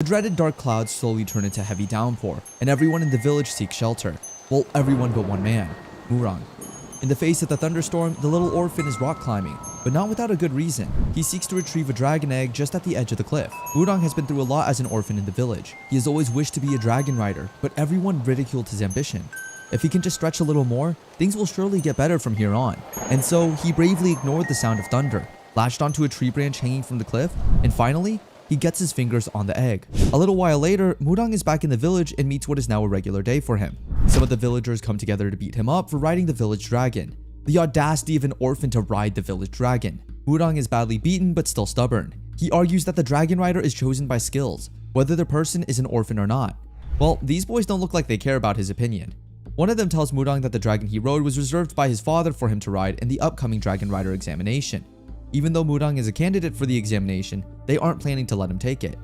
The dreaded dark clouds slowly turn into heavy downpour, and everyone in the village seeks shelter. Well, everyone but one man, Murang. In the face of the thunderstorm, the little orphan is rock climbing, but not without a good reason. He seeks to retrieve a dragon egg just at the edge of the cliff. Murang has been through a lot as an orphan in the village. He has always wished to be a dragon rider, but everyone ridiculed his ambition. If he can just stretch a little more, things will surely get better from here on. And so, he bravely ignored the sound of thunder, latched onto a tree branch hanging from the cliff, and finally, he gets his fingers on the egg. A little while later, Murang is back in the village and meets what is now a regular day for him. Some of the villagers come together to beat him up for riding the village dragon. The audacity of an orphan to ride the village dragon. Murang is badly beaten but still stubborn. He argues that the dragon rider is chosen by skills, whether the person is an orphan or not. Well, these boys don't look like they care about his opinion. One of them tells Murang that the dragon he rode was reserved by his father for him to ride in the upcoming dragon rider examination. Even though Murang is a candidate for the examination, they aren't planning to let him take it.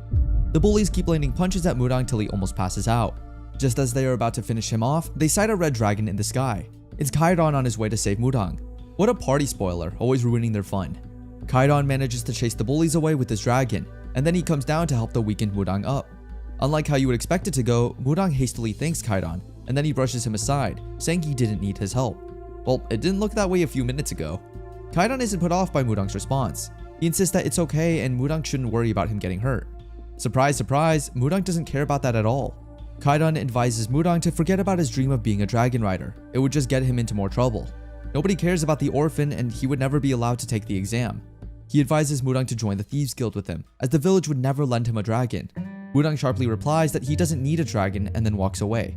The bullies keep landing punches at Murang till he almost passes out. Just as they are about to finish him off, they sight a red dragon in the sky. It's Kairon on his way to save Murang. What a party spoiler, always ruining their fun. Kairon manages to chase the bullies away with his dragon, and then he comes down to help the weakened Murang up. Unlike how you would expect it to go, Murang hastily thanks Kairon, and then he brushes him aside, saying he didn't need his help. Well, it didn't look that way a few minutes ago. Kairon isn't put off by Murang's response. He insists that it's okay and Murang shouldn't worry about him getting hurt. Surprise, surprise, Murang doesn't care about that at all. Kairon advises Murang to forget about his dream of being a dragon rider. It would just get him into more trouble. Nobody cares about the orphan and he would never be allowed to take the exam. He advises Murang to join the Thieves Guild with him, as the village would never lend him a dragon. Murang sharply replies that he doesn't need a dragon and then walks away.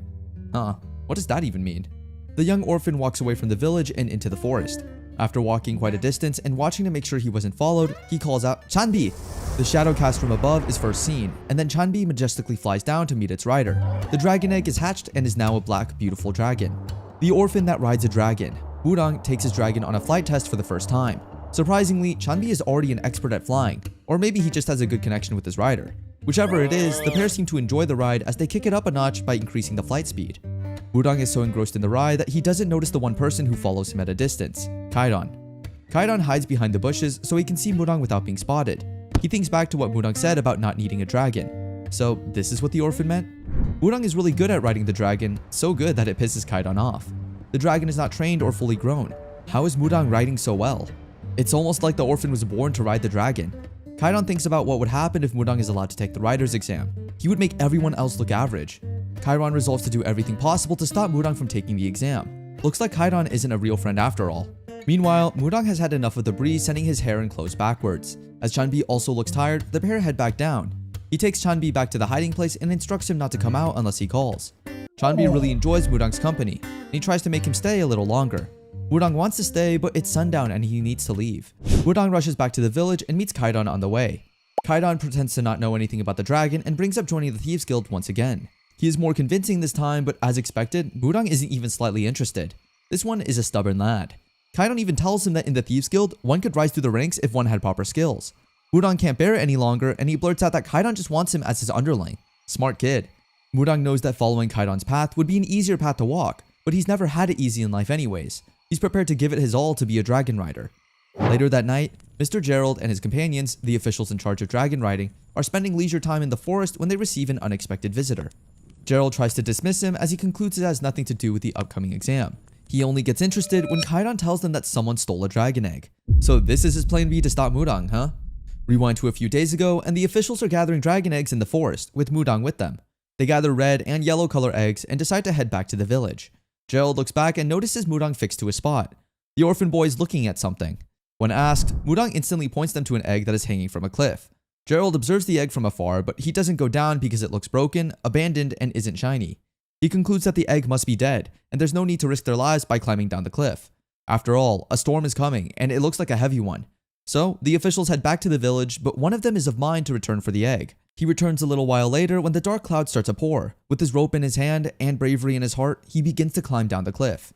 What does that even mean? The young orphan walks away from the village and into the forest. After walking quite a distance and watching to make sure he wasn't followed, he calls out, "Chanbi!" The shadow cast from above is first seen, and then Chanbi majestically flies down to meet its rider. The dragon egg is hatched and is now a black, beautiful dragon. The orphan that rides a dragon. Murang takes his dragon on a flight test for the first time. Surprisingly, Chanbi is already an expert at flying, or maybe he just has a good connection with his rider. Whichever it is, the pair seem to enjoy the ride as they kick it up a notch by increasing the flight speed. Murang is so engrossed in the ride that he doesn't notice the one person who follows him at a distance, Kairon. Kairon hides behind the bushes so he can see Murang without being spotted. He thinks back to what Murang said about not needing a dragon. So this is what the orphan meant? Murang is really good at riding the dragon, so good that it pisses Kairon off. The dragon is not trained or fully grown. How is Murang riding so well? It's almost like the orphan was born to ride the dragon. Kairon thinks about what would happen if Murang is allowed to take the rider's exam. He would make everyone else look average. Kairon resolves to do everything possible to stop Murang from taking the exam. Looks like Kairon isn't a real friend after all. Meanwhile, Murang has had enough of the breeze, sending his hair and clothes backwards. As Chanbi also looks tired, the pair head back down. He takes Chanbi back to the hiding place and instructs him not to come out unless he calls. Chanbi really enjoys Murang's company, and he tries to make him stay a little longer. Murang wants to stay, but it's sundown and he needs to leave. Murang rushes back to the village and meets Kairon on the way. Kairon pretends to not know anything about the dragon and brings up joining the Thieves Guild once again. He is more convincing this time, but as expected, Murang isn't even slightly interested. This one is a stubborn lad. Kairon even tells him that in the Thieves Guild, one could rise through the ranks if one had proper skills. Murang can't bear it any longer, and he blurts out that Kairon just wants him as his underling. Smart kid. Murang knows that following Kairon's path would be an easier path to walk, but he's never had it easy in life anyways. He's prepared to give it his all to be a dragon rider. Later that night, Mr. Gerald and his companions, the officials in charge of dragon riding, are spending leisure time in the forest when they receive an unexpected visitor. Gerald tries to dismiss him as he concludes it has nothing to do with the upcoming exam. He only gets interested when Kairon tells them that someone stole a dragon egg. So this is his plan B to stop Murang, huh? Rewind to a few days ago, and the officials are gathering dragon eggs in the forest, with Murang with them. They gather red and yellow color eggs and decide to head back to the village. Gerald looks back and notices Murang fixed to a spot. The orphan boy is looking at something. When asked, Murang instantly points them to an egg that is hanging from a cliff. Gerald observes the egg from afar, but he doesn't go down because it looks broken, abandoned, and isn't shiny. He concludes that the egg must be dead, and there's no need to risk their lives by climbing down the cliff. After all, a storm is coming, and it looks like a heavy one. So, the officials head back to the village, but one of them is of mind to return for the egg. He returns a little while later when the dark clouds start to pour. With his rope in his hand and bravery in his heart, he begins to climb down the cliff.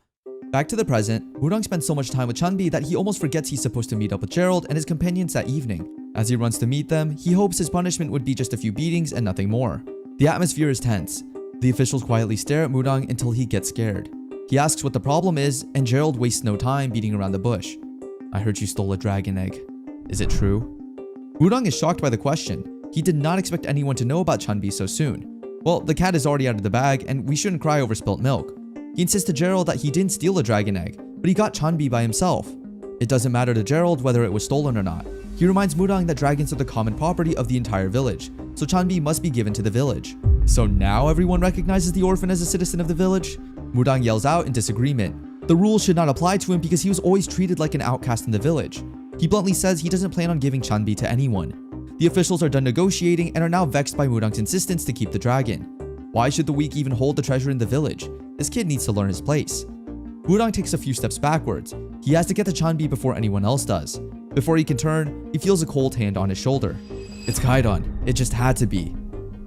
Back to the present, Murang spends so much time with Chanbi that he almost forgets he's supposed to meet up with Gerald and his companions that evening. As he runs to meet them, he hopes his punishment would be just a few beatings and nothing more. The atmosphere is tense. The officials quietly stare at Murang until he gets scared. He asks what the problem is, and Gerald wastes no time beating around the bush. "I heard you stole a dragon egg. Is it true?" Murang is shocked by the question. He did not expect anyone to know about Chanbi so soon. Well, the cat is already out of the bag, and we shouldn't cry over spilt milk. He insists to Gerald that he didn't steal a dragon egg, but he got Chanbi by himself. It doesn't matter to Gerald whether it was stolen or not. He reminds Mudang that dragons are the common property of the entire village, so Chanbi must be given to the village. So now everyone recognizes the orphan as a citizen of the village? Mudang yells out in disagreement. The rules should not apply to him because he was always treated like an outcast in the village. He bluntly says he doesn't plan on giving Chanbi to anyone. The officials are done negotiating and are now vexed by Mudang's insistence to keep the dragon. Why should the weak even hold the treasure in the village? This kid needs to learn his place. Mudang takes a few steps backwards. He has to get to Chanbi before anyone else does. Before he can turn, he feels a cold hand on his shoulder. It's Kaidon. It just had to be.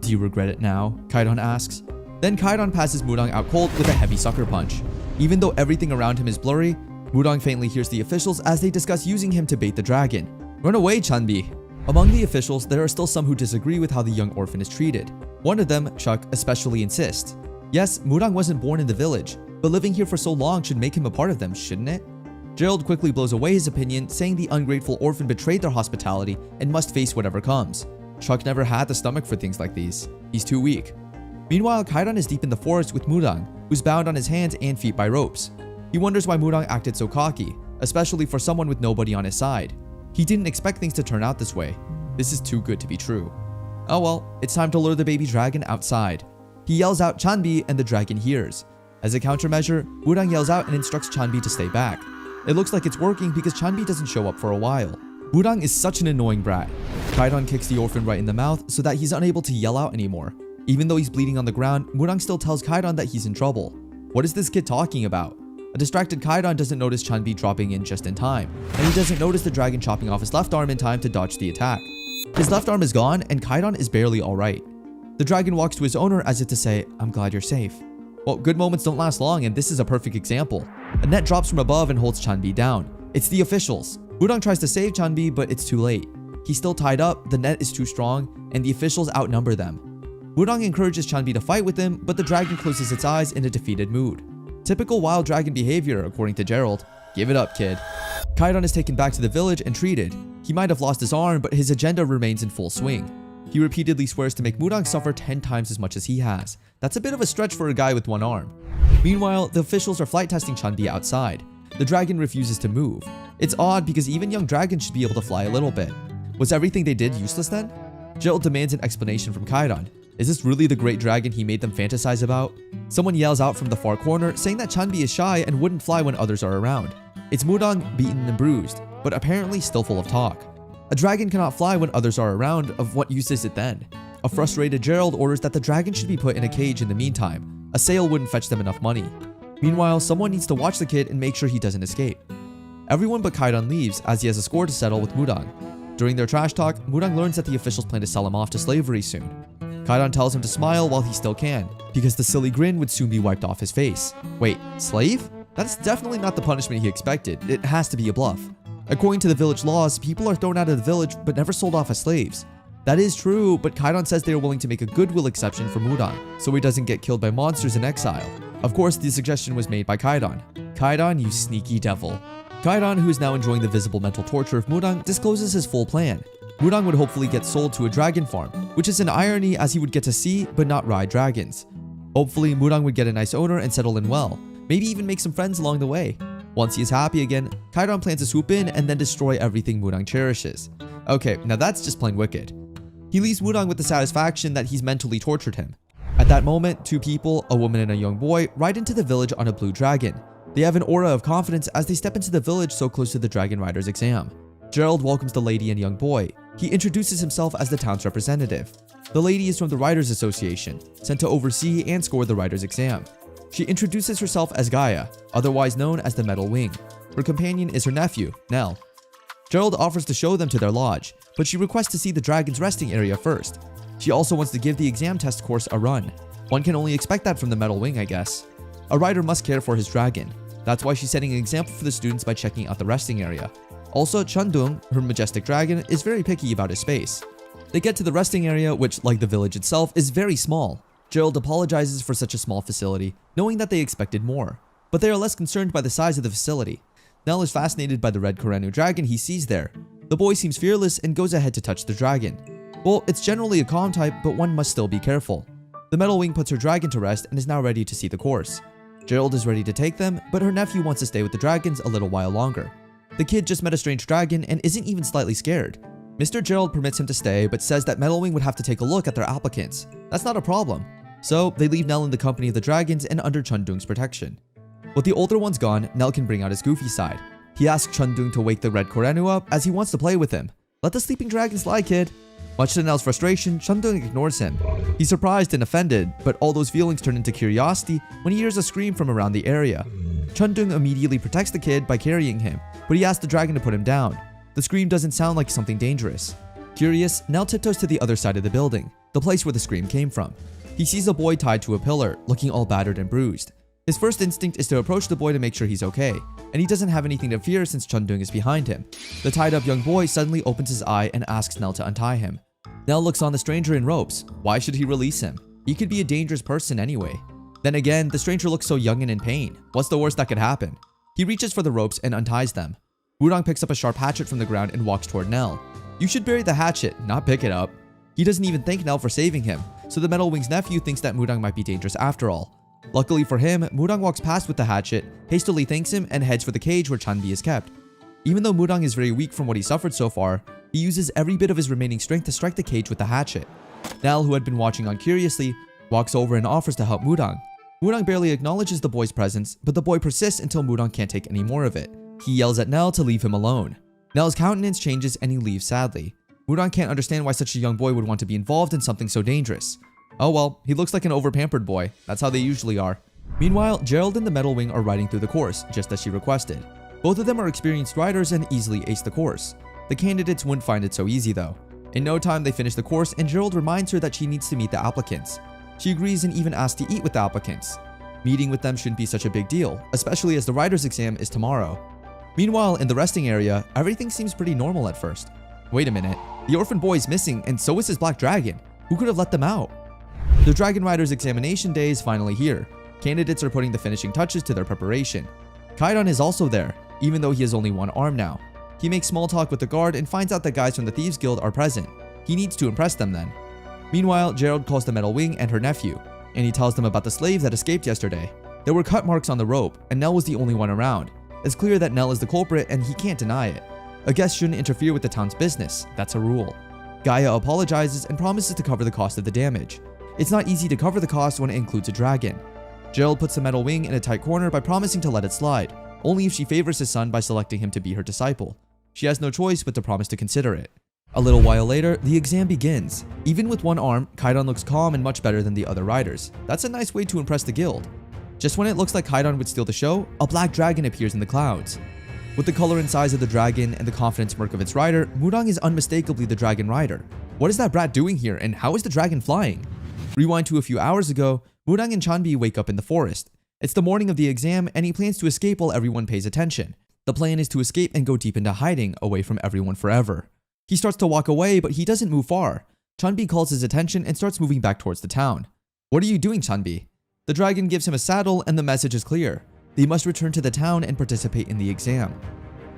Do you regret it now? Kaidon asks. Then Kaidon passes Mudang out cold with a heavy sucker punch. Even though everything around him is blurry, Mudang faintly hears the officials as they discuss using him to bait the dragon. Run away, Chanbi! Among the officials, there are still some who disagree with how the young orphan is treated. One of them, Chuck, especially insists. Yes, Mudang wasn't born in the village, but living here for so long should make him a part of them, shouldn't it? Gerald quickly blows away his opinion, saying the ungrateful orphan betrayed their hospitality and must face whatever comes. Chuck never had the stomach for things like these. He's too weak. Meanwhile, Kaidon is deep in the forest with Mudang, who's bound on his hands and feet by ropes. He wonders why Mudang acted so cocky, especially for someone with nobody on his side. He didn't expect things to turn out this way. This is too good to be true. Oh well, it's time to lure the baby dragon outside. He yells out Chanbi and the dragon hears. As a countermeasure, Mudang yells out and instructs Chanbi to stay back. It looks like it's working because Chanbi doesn't show up for a while. Mudang is such an annoying brat. Kaidon kicks the orphan right in the mouth so that he's unable to yell out anymore. Even though he's bleeding on the ground, Mudang still tells Kaidon that he's in trouble. What is this kid talking about? A distracted Kaidon doesn't notice Chanbi dropping in just in time, and he doesn't notice the dragon chopping off his left arm in time to dodge the attack. His left arm is gone, and Kaidon is barely alright. The dragon walks to his owner as if to say, "I'm glad you're safe." Well, good moments don't last long, and this is a perfect example. A net drops from above and holds Chanbi down. It's the officials. Mudang tries to save Chanbi, but it's too late. He's still tied up, the net is too strong, and the officials outnumber them. Mudang encourages Chanbi to fight with him, but the dragon closes its eyes in a defeated mood. Typical wild dragon behavior, according to Gerald. Give it up, kid. Kaidon is taken back to the village and treated. He might have lost his arm, but his agenda remains in full swing. He repeatedly swears to make Mudang suffer 10 times as much as he has. That's a bit of a stretch for a guy with one arm. Meanwhile, the officials are flight testing Chanbi outside. The dragon refuses to move. It's odd because even young dragons should be able to fly a little bit. Was everything they did useless then? Gerald demands an explanation from Kaidon. Is this really the great dragon he made them fantasize about? Someone yells out from the far corner saying that Chanbi is shy and wouldn't fly when others are around. It's Mudang, beaten and bruised, but apparently still full of talk. A dragon cannot fly when others are around, of what use is it then? A frustrated Gerald orders that the dragon should be put in a cage in the meantime. A sale wouldn't fetch them enough money. Meanwhile, someone needs to watch the kid and make sure he doesn't escape. Everyone but Kaidon leaves as he has a score to settle with Mudang. During their trash talk, Mudang learns that the officials plan to sell him off to slavery soon. Kaidon tells him to smile while he still can, because the silly grin would soon be wiped off his face. Wait, slave? That's definitely not the punishment he expected. It has to be a bluff. According to the village laws, people are thrown out of the village but never sold off as slaves. That is true, but Kaidon says they are willing to make a goodwill exception for Mudang, so he doesn't get killed by monsters in exile. Of course, the suggestion was made by Kaidon. Kaidon, you sneaky devil. Kaidon, who is now enjoying the visible mental torture of Mudang, discloses his full plan. Mudang would hopefully get sold to a dragon farm, which is an irony as he would get to see but not ride dragons. Hopefully, Mudang would get a nice owner and settle in well, maybe even make some friends along the way. Once he is happy again, Kaidon plans to swoop in and then destroy everything Mudang cherishes. Okay, now that's just plain wicked. He leaves Mudang with the satisfaction that he's mentally tortured him. At that moment, two people, a woman and a young boy, ride into the village on a blue dragon. They have an aura of confidence as they step into the village so close to the dragon rider's exam. Gerald welcomes the lady and young boy. He introduces himself as the town's representative. The lady is from the Riders Association, sent to oversee and score the rider's exam. She introduces herself as Gaia, otherwise known as the Metal Wing. Her companion is her nephew, Nell. Gerald offers to show them to their lodge, but she requests to see the dragon's resting area first. She also wants to give the exam test course a run. One can only expect that from the Metal Wing, I guess. A rider must care for his dragon. That's why she's setting an example for the students by checking out the resting area. Also, Chundung, her majestic dragon, is very picky about his space. They get to the resting area, which, like the village itself, is very small. Gerald apologizes for such a small facility, knowing that they expected more. But they are less concerned by the size of the facility. Nell is fascinated by the red Koranu dragon he sees there. The boy seems fearless and goes ahead to touch the dragon. Well, it's generally a calm type, but one must still be careful. The Metal Wing puts her dragon to rest and is now ready to see the course. Gerald is ready to take them, but her nephew wants to stay with the dragons a little while longer. The kid just met a strange dragon and isn't even slightly scared. Mr. Gerald permits him to stay, but says that Metal Wing would have to take a look at their applicants. That's not a problem. So, they leave Nell in the company of the dragons and under Chundung's protection. With the older ones gone, Nell can bring out his goofy side. He asks Chundung to wake the red Korenu up as he wants to play with him. Let the sleeping dragons lie, kid. Much to Nell's frustration, Chundung ignores him. He's surprised and offended, but all those feelings turn into curiosity when he hears a scream from around the area. Chundung immediately protects the kid by carrying him, but he asks the dragon to put him down. The scream doesn't sound like something dangerous. Curious, Nell tiptoes to the other side of the building, the place where the scream came from. He sees a boy tied to a pillar, looking all battered and bruised. His first instinct is to approach the boy to make sure he's okay, and he doesn't have anything to fear since Chundung is behind him. The tied up young boy suddenly opens his eye and asks Nell to untie him. Nell looks on the stranger in ropes. Why should he release him? He could be a dangerous person anyway. Then again, the stranger looks so young and in pain. What's the worst that could happen? He reaches for the ropes and unties them. Wudong picks up a sharp hatchet from the ground and walks toward Nell. You should bury the hatchet, not pick it up. He doesn't even thank Nell for saving him, so the Metal Wing's nephew thinks that Wudong might be dangerous after all. Luckily for him, Wudong walks past with the hatchet, hastily thanks him, and heads for the cage where Chanbi is kept. Even though Wudong is very weak from what he suffered so far, he uses every bit of his remaining strength to strike the cage with the hatchet. Nell, who had been watching on curiously, walks over and offers to help Wudong. Wudong barely acknowledges the boy's presence, but the boy persists until Wudong can't take any more of it. He yells at Nell to leave him alone. Nell's countenance changes and he leaves sadly. Wudong can't understand why such a young boy would want to be involved in something so dangerous. Oh well, he looks like an over-pampered boy. That's how they usually are. Meanwhile, Gerald and the Metal Wing are riding through the course, just as she requested. Both of them are experienced riders and easily ace the course. The candidates wouldn't find it so easy though. In no time they finish the course and Gerald reminds her that she needs to meet the applicants. She agrees and even asks to eat with the applicants. Meeting with them shouldn't be such a big deal, especially as the rider's exam is tomorrow. Meanwhile, in the resting area, everything seems pretty normal at first. Wait a minute, the orphan boy is missing and so is his black dragon. Who could have let them out? The Dragon Rider's examination day is finally here. Candidates are putting the finishing touches to their preparation. Kaidan is also there, even though he has only one arm now. He makes small talk with the guard and finds out that guys from the Thieves Guild are present. He needs to impress them then. Meanwhile, Gerald calls the Metal Wing and her nephew, and he tells them about the slave that escaped yesterday. There were cut marks on the rope, and Nell was the only one around. It's clear that Nell is the culprit and he can't deny it. A guest shouldn't interfere with the town's business, that's a rule. Gaia apologizes and promises to cover the cost of the damage. It's not easy to cover the cost when it includes a dragon. Gerald puts the Metal Wing in a tight corner by promising to let it slide, only if she favors his son by selecting him to be her disciple. She has no choice but to promise to consider it. A little while later, the exam begins. Even with one arm, Kaidan looks calm and much better than the other riders. That's a nice way to impress the guild. Just when it looks like Kaidan would steal the show, a black dragon appears in the clouds. With the color and size of the dragon and the confident smirk of its rider, Wudong is unmistakably the dragon rider. What is that brat doing here and how is the dragon flying? Rewind to a few hours ago, Wudong and Chanbi wake up in the forest. It's the morning of the exam and he plans to escape while everyone pays attention. The plan is to escape and go deep into hiding, away from everyone forever. He starts to walk away, but he doesn't move far. Chanbi calls his attention and starts moving back towards the town. What are you doing, Chanbi? The dragon gives him a saddle and the message is clear. They must return to the town and participate in the exam.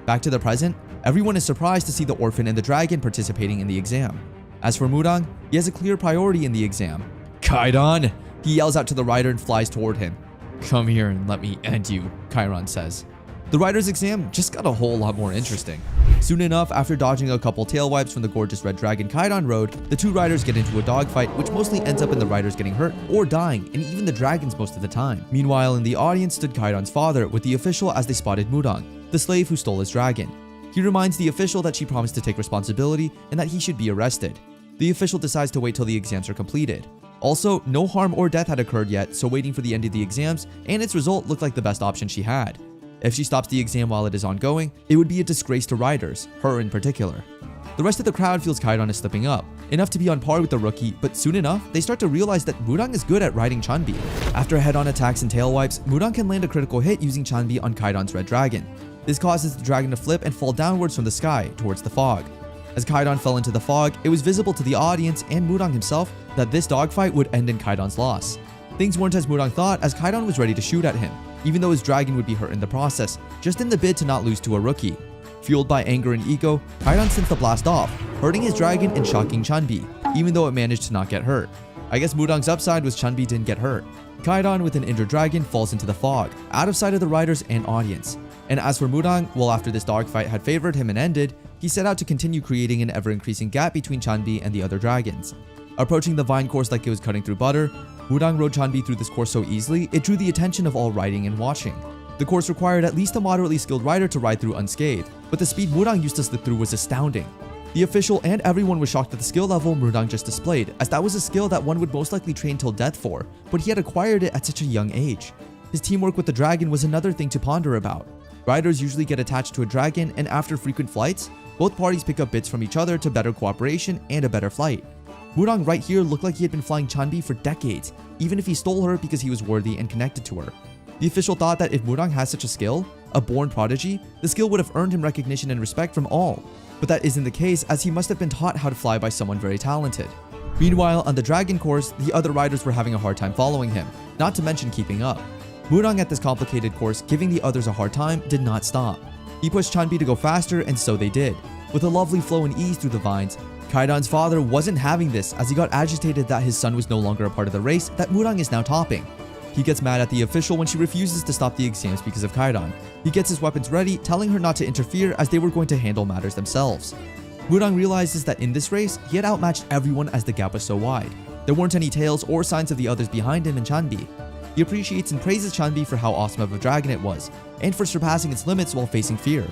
Back to the present, everyone is surprised to see the orphan and the dragon participating in the exam. As for Wudong, he has a clear priority in the exam. Kaidan! He yells out to the rider and flies toward him. Come here and let me end you, Kaidan says. The rider's exam just got a whole lot more interesting. Soon enough, after dodging a couple tail wipes from the gorgeous red dragon Kaidan rode, the two riders get into a dogfight which mostly ends up in the riders getting hurt or dying, and even the dragons most of the time. Meanwhile, in the audience stood Kaidan's father with the official as they spotted Wudong, the slave who stole his dragon. He reminds the official that she promised to take responsibility and that he should be arrested. The official decides to wait till the exams are completed. Also, no harm or death had occurred yet, so waiting for the end of the exams and its result looked like the best option she had. If she stops the exam while it is ongoing, it would be a disgrace to riders, her in particular. The rest of the crowd feels Kaidan is slipping up, enough to be on par with the rookie, but soon enough, they start to realize that Wudong is good at riding Chanbi. After head-on attacks and tail wipes, Wudong can land a critical hit using Chanbi on Kaidan's red dragon. This causes the dragon to flip and fall downwards from the sky towards the fog. As Kaidan fell into the fog, it was visible to the audience and Wudong himself that this dogfight would end in Kaidan's loss. Things weren't as Wudong thought, as Kaidan was ready to shoot at him, even though his dragon would be hurt in the process, just in the bid to not lose to a rookie. Fueled by anger and ego, Kaidan sends the blast off, hurting his dragon and shocking Chunbi, even though it managed to not get hurt. I guess Mudang's upside was Chunbi didn't get hurt. Kaidan with an injured dragon falls into the fog, out of sight of the riders and audience. And as for Mudang, well, after this dogfight had favored him and ended, he set out to continue creating an ever-increasing gap between Chunbi and the other dragons. Approaching the vine course like it was cutting through butter, Mudang rode Chunbi through this course so easily, it drew the attention of all riding and watching. The course required at least a moderately skilled rider to ride through unscathed, but the speed Mudang used to slip through was astounding. The official and everyone was shocked at the skill level Mudang just displayed, as that was a skill that one would most likely train till death for, but he had acquired it at such a young age. His teamwork with the dragon was another thing to ponder about. Riders usually get attached to a dragon, and after frequent flights, both parties pick up bits from each other to better cooperation and a better flight. Mudang right here looked like he had been flying Chunbi for decades, even if he stole her because he was worthy and connected to her. The official thought that if Mudang has such a skill, a born prodigy, the skill would have earned him recognition and respect from all. But that isn't the case, as he must have been taught how to fly by someone very talented. Meanwhile, on the dragon course, the other riders were having a hard time following him, not to mention keeping up. Mudang at this complicated course, giving the others a hard time, did not stop. He pushed Chunbi to go faster, and so they did. With a lovely flow and ease through the vines, Kaidan's father wasn't having this, as he got agitated that his son was no longer a part of the race that Mudang is now topping. He gets mad at the official when she refuses to stop the exams because of Kaidan. He gets his weapons ready, telling her not to interfere as they were going to handle matters themselves. Mudang realizes that in this race, he had outmatched everyone as the gap was so wide. There weren't any tails or signs of the others behind him and Chunbi. He appreciates and praises Chunbi for how awesome of a dragon it was, and for surpassing its limits while facing fear.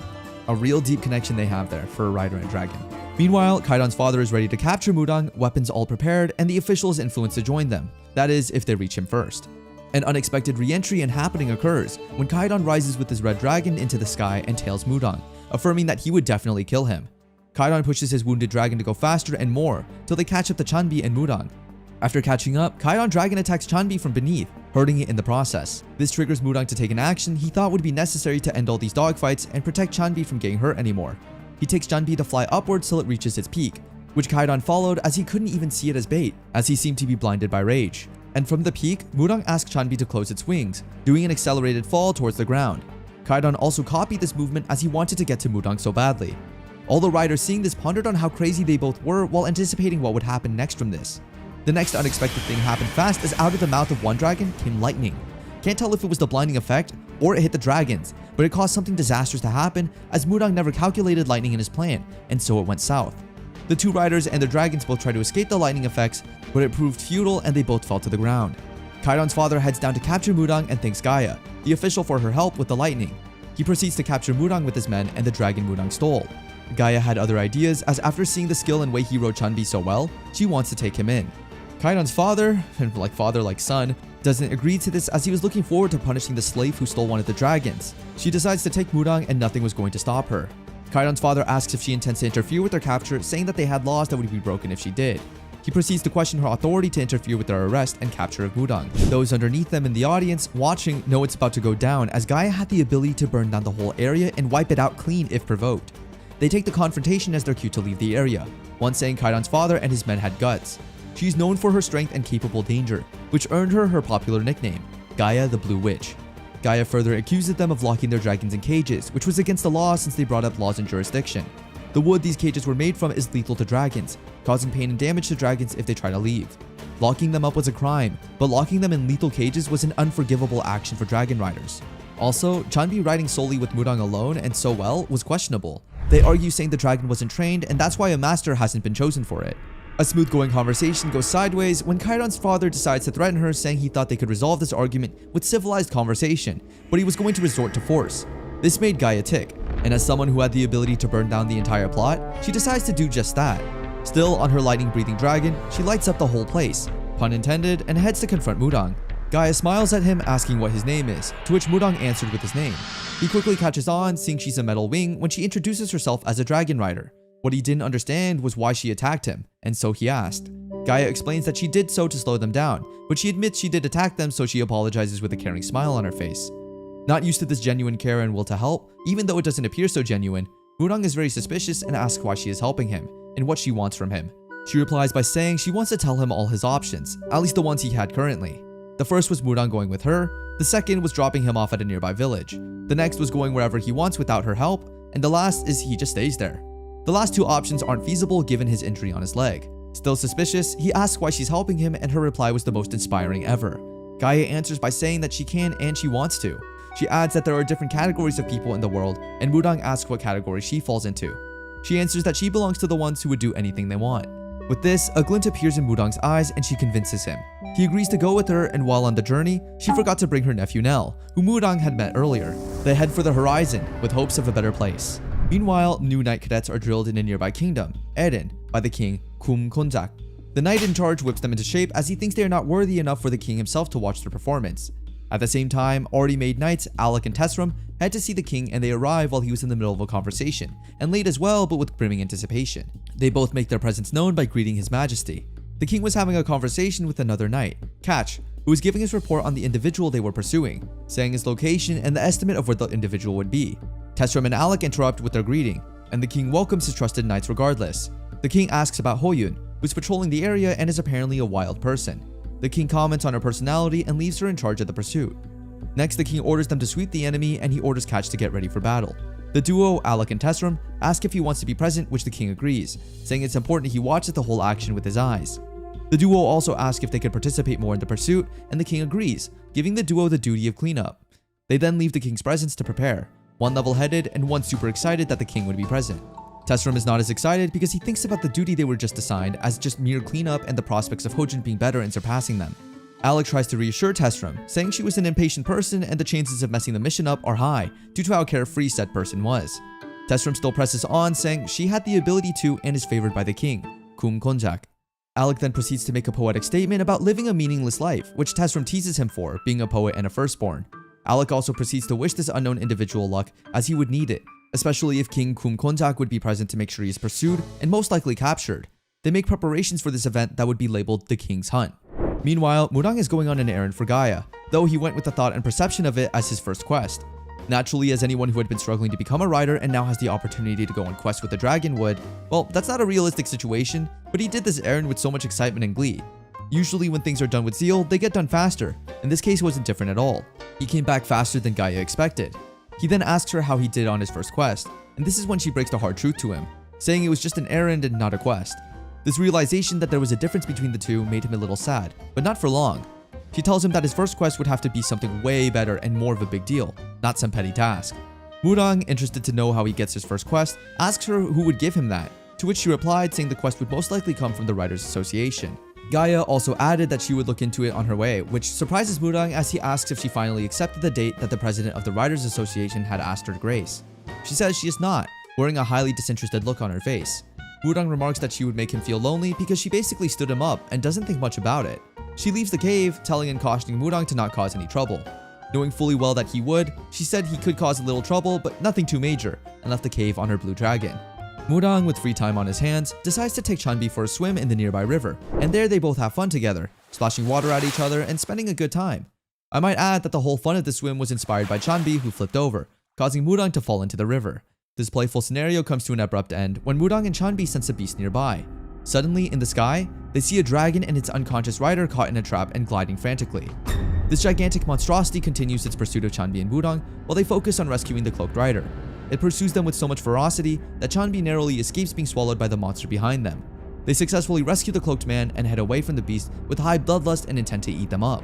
A real deep connection they have there for a rider and dragon. Meanwhile, Kaidan's father is ready to capture Mudang, weapons all prepared, and the official is influenced to join them. That is, if they reach him first. An unexpected re-entry and happening occurs when Kaidan rises with his red dragon into the sky and tails Mudang, affirming that he would definitely kill him. Kaidan pushes his wounded dragon to go faster and more, till they catch up to Chunbi and Mudang. After catching up, Kaidan dragon attacks Chunbi from beneath, hurting it in the process. This triggers Mudang to take an action he thought would be necessary to end all these dogfights and protect Chunbi from getting hurt anymore. He takes Chunbi to fly upwards till it reaches its peak, which Kaidan followed as he couldn't even see it as bait, as he seemed to be blinded by rage. And from the peak, Mudang asked Chunbi to close its wings, doing an accelerated fall towards the ground. Kaidan also copied this movement as he wanted to get to Mudang so badly. All the riders seeing this pondered on how crazy they both were while anticipating what would happen next from this. The next unexpected thing happened fast as out of the mouth of one dragon came lightning. Can't tell if it was the blinding effect or it hit the dragons, but it caused something disastrous to happen as Mudang never calculated lightning in his plan, and so it went south. The two riders and their dragons both tried to escape the lightning effects, but it proved futile and they both fell to the ground. Kaidan's father heads down to capture Mudang and thanks Gaia, the official, for her help with the lightning. He proceeds to capture Mudang with his men and the dragon Mudang stole. Gaia had other ideas, as after seeing the skill and way he rode Chunbi so well, she wants to take him in. Kaidan's father, and like father like son, doesn't agree to this as he was looking forward to punishing the slave who stole one of the dragons. She decides to take Mudang and nothing was going to stop her. Kaidan's father asks if she intends to interfere with their capture, saying that they had laws that would be broken if she did. He proceeds to question her authority to interfere with their arrest and capture of Mudang. Those underneath them in the audience watching know it's about to go down, as Gaia had the ability to burn down the whole area and wipe it out clean if provoked. They take the confrontation as their cue to leave the area, one saying Kaidan's father and his men had guts. She's known for her strength and capable danger, which earned her her popular nickname, Gaia the Blue Witch. Gaia further accuses them of locking their dragons in cages, which was against the law since they brought up laws and jurisdiction. The wood these cages were made from is lethal to dragons, causing pain and damage to dragons if they try to leave. Locking them up was a crime, but locking them in lethal cages was an unforgivable action for dragon riders. Also, Chunbi riding solely with Mudang alone and so well was questionable. They argue saying the dragon wasn't trained and that's why a master hasn't been chosen for it. A smooth-going conversation goes sideways when Kaidan's father decides to threaten her, saying he thought they could resolve this argument with civilized conversation, but he was going to resort to force. This made Gaia tick, and as someone who had the ability to burn down the entire plot, she decides to do just that. Still on her lightning-breathing dragon, she lights up the whole place, pun intended, and heads to confront Mudang. Gaia smiles at him, asking what his name is, to which Mudang answered with his name. He quickly catches on, seeing she's a metal wing when she introduces herself as a dragon rider. What he didn't understand was why she attacked him, and so he asked. Gaia explains that she did so to slow them down, but she admits she did attack them, so she apologizes with a caring smile on her face. Not used to this genuine care and will to help, even though it doesn't appear so genuine, Mudang is very suspicious and asks why she is helping him, and what she wants from him. She replies by saying she wants to tell him all his options, at least the ones he had currently. The first was Mudang going with her, the second was dropping him off at a nearby village, the next was going wherever he wants without her help, and the last is he just stays there. The last two options aren't feasible given his injury on his leg. Still suspicious, he asks why she's helping him, and her reply was the most inspiring ever. Gaia answers by saying that she can and she wants to. She adds that there are different categories of people in the world, and Mudang asks what category she falls into. She answers that she belongs to the ones who would do anything they want. With this, a glint appears in Mudang's eyes and she convinces him. He agrees to go with her, and while on the journey, she forgot to bring her nephew Nell, who Mudang had met earlier. They head for the horizon, with hopes of a better place. Meanwhile, new knight cadets are drilled in a nearby kingdom, Eden, by the king, Kum Konjak. The knight in charge whips them into shape as he thinks they are not worthy enough for the king himself to watch their performance. At the same time, already made knights, Alec and Tessram, head to see the king, and they arrive while he was in the middle of a conversation, and late as well, but with brimming anticipation. They both make their presence known by greeting his majesty. The king was having a conversation with another knight, Catch, who was giving his report on the individual they were pursuing, saying his location and the estimate of where the individual would be. Tessram and Alec interrupt with their greeting, and the king welcomes his trusted knights regardless. The king asks about Hoyun, who's patrolling the area and is apparently a wild person. The king comments on her personality and leaves her in charge of the pursuit. Next, the king orders them to sweep the enemy, and he orders Catch to get ready for battle. The duo, Alec and Tessram, ask if he wants to be present, which the king agrees, saying it's important he watches the whole action with his eyes. The duo also ask if they could participate more in the pursuit, and the king agrees, giving the duo the duty of cleanup. They then leave the king's presence to prepare, one level-headed and one super excited that the king would be present. Tessram is not as excited because he thinks about the duty they were just assigned as just mere cleanup and the prospects of Hojin being better and surpassing them. Alec tries to reassure Tessram, saying she was an impatient person and the chances of messing the mission up are high due to how carefree said person was. Tessram still presses on, saying she had the ability to and is favored by the king, Kum Konjak. Alec then proceeds to make a poetic statement about living a meaningless life, which Tessram teases him for, being a poet and a firstborn. Alec also proceeds to wish this unknown individual luck as he would need it, especially if King Kum Konjak would be present to make sure he is pursued and most likely captured. They make preparations for this event that would be labeled the King's Hunt. Meanwhile, Mudang is going on an errand for Gaia, though he went with the thought and perception of it as his first quest. Naturally, as anyone who had been struggling to become a rider and now has the opportunity to go on quest with the dragon would, well, that's not a realistic situation, but he did this errand with so much excitement and glee. Usually when things are done with zeal, they get done faster. In this case, it wasn't different at all. He came back faster than Gaia expected. He then asks her how he did on his first quest, and this is when she breaks the hard truth to him, saying it was just an errand and not a quest. This realization that there was a difference between the two made him a little sad, but not for long. She tells him that his first quest would have to be something way better and more of a big deal, not some petty task. Mudang, interested to know how he gets his first quest, asks her who would give him that, to which she replied saying the quest would most likely come from the Writers Association. Gaia also added that she would look into it on her way, which surprises Mudang as he asks if she finally accepted the date that the president of the Writers Association had asked her to grace. She says she is not, wearing a highly disinterested look on her face. Mudang remarks that she would make him feel lonely because she basically stood him up and doesn't think much about it. She leaves the cave, telling and cautioning Mudang to not cause any trouble. Knowing fully well that he would, she said he could cause a little trouble but nothing too major, and left the cave on her blue dragon. Mudang, with free time on his hands, decides to take Chanbi for a swim in the nearby river, and there they both have fun together, splashing water at each other and spending a good time. I might add that the whole fun of the swim was inspired by Chanbi, who flipped over, causing Mudang to fall into the river. This playful scenario comes to an abrupt end when Mudang and Chanbi sense a beast nearby. Suddenly, in the sky, they see a dragon and its unconscious rider caught in a trap and gliding frantically. This gigantic monstrosity continues its pursuit of Chanbi and Mudang while they focus on rescuing the cloaked rider. It pursues them with so much ferocity that Chanbi narrowly escapes being swallowed by the monster behind them. They successfully rescue the cloaked man and head away from the beast with high bloodlust and intent to eat them up.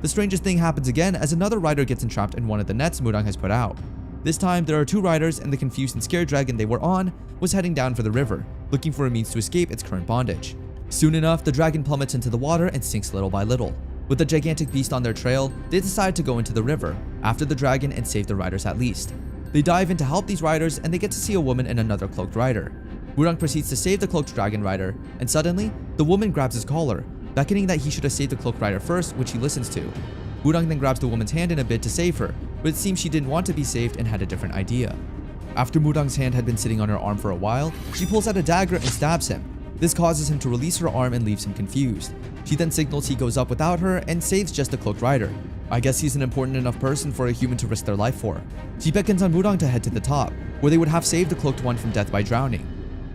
The strangest thing happens again as another rider gets entrapped in one of the nets Mudang has put out. This time, there are two riders, and the confused and scared dragon they were on was heading down for the river, looking for a means to escape its current bondage. Soon enough, the dragon plummets into the water and sinks little by little. With the gigantic beast on their trail, they decide to go into the river, after the dragon, and save the riders at least. They dive in to help these riders, and they get to see a woman and another cloaked rider. Mudang proceeds to save the cloaked dragon rider, and suddenly, the woman grabs his collar, beckoning that he should have saved the cloaked rider first, which he listens to. Mudang then grabs the woman's hand in a bid to save her, but it seems she didn't want to be saved and had a different idea. After Mudang's hand had been sitting on her arm for a while, she pulls out a dagger and stabs him. This causes him to release her arm and leaves him confused. She then signals he goes up without her and saves just the cloaked rider. I guess he's an important enough person for a human to risk their life for. She beckons on Mudang to head to the top, where they would have saved the cloaked one from death by drowning.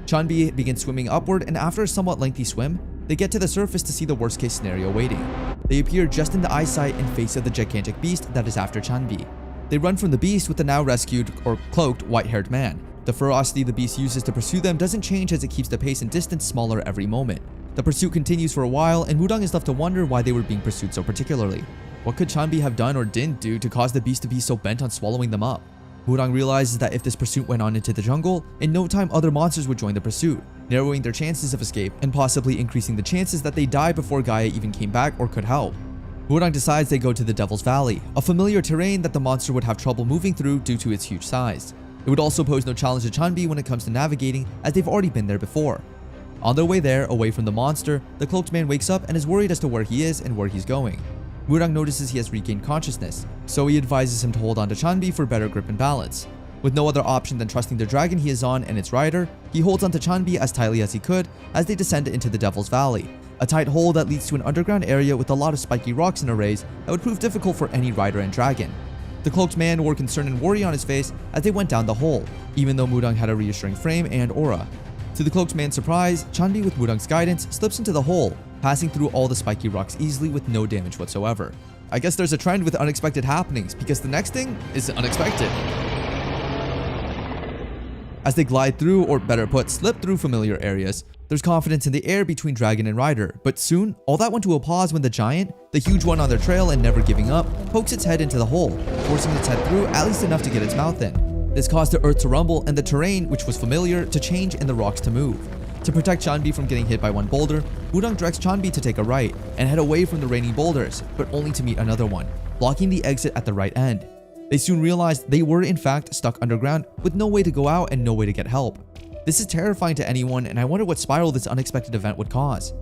Chanbi begins swimming upward, and after a somewhat lengthy swim, they get to the surface to see the worst case scenario waiting. They appear just in the eyesight and face of the gigantic beast that is after Chanbi. They run from the beast with the now rescued or cloaked white-haired man, The ferocity the beast uses to pursue them doesn't change as it keeps the pace and distance smaller every moment. The pursuit continues for a while, and Wudong is left to wonder why they were being pursued so particularly. What could Chanbi have done or didn't do to cause the beast to be so bent on swallowing them up? Wudong realizes that if this pursuit went on into the jungle, in no time other monsters would join the pursuit, narrowing their chances of escape and possibly increasing the chances that they die before Gaia even came back or could help. Wudong decides they go to the Devil's Valley, a familiar terrain that the monster would have trouble moving through due to its huge size. It would also pose no challenge to Chanbi when it comes to navigating, as they've already been there before. On their way there, away from the monster, the cloaked man wakes up and is worried as to where he is and where he's going. Wudong notices he has regained consciousness, so he advises him to hold on to Chanbi for better grip and balance. With no other option than trusting the dragon he is on and its rider, he holds onto Chanbi as tightly as he could as they descend into the Devil's Valley, a tight hole that leads to an underground area with a lot of spiky rocks and arrays that would prove difficult for any rider and dragon. The cloaked man wore concern and worry on his face as they went down the hole, even though Wudong had a reassuring frame and aura. To the cloaked man's surprise, Chanbi with Wudong's guidance slips into the hole, passing through all the spiky rocks easily with no damage whatsoever. I guess there's a trend with unexpected happenings, because the next thing is unexpected. As they glide through, or better put, slip through familiar areas, there's confidence in the air between dragon and rider, but soon, all that went to a pause when the giant, the huge one on their trail and never giving up, pokes its head into the hole, forcing its head through at least enough to get its mouth in. This caused the earth to rumble and the terrain, which was familiar, to change and the rocks to move. To protect Chanbi from getting hit by one boulder, Wudong directs Chanbi to take a right and head away from the raining boulders, but only to meet another one, blocking the exit at the right end. They soon realized they were in fact stuck underground with no way to go out and no way to get help. This is terrifying to anyone, and I wonder what spiral this unexpected event would cause.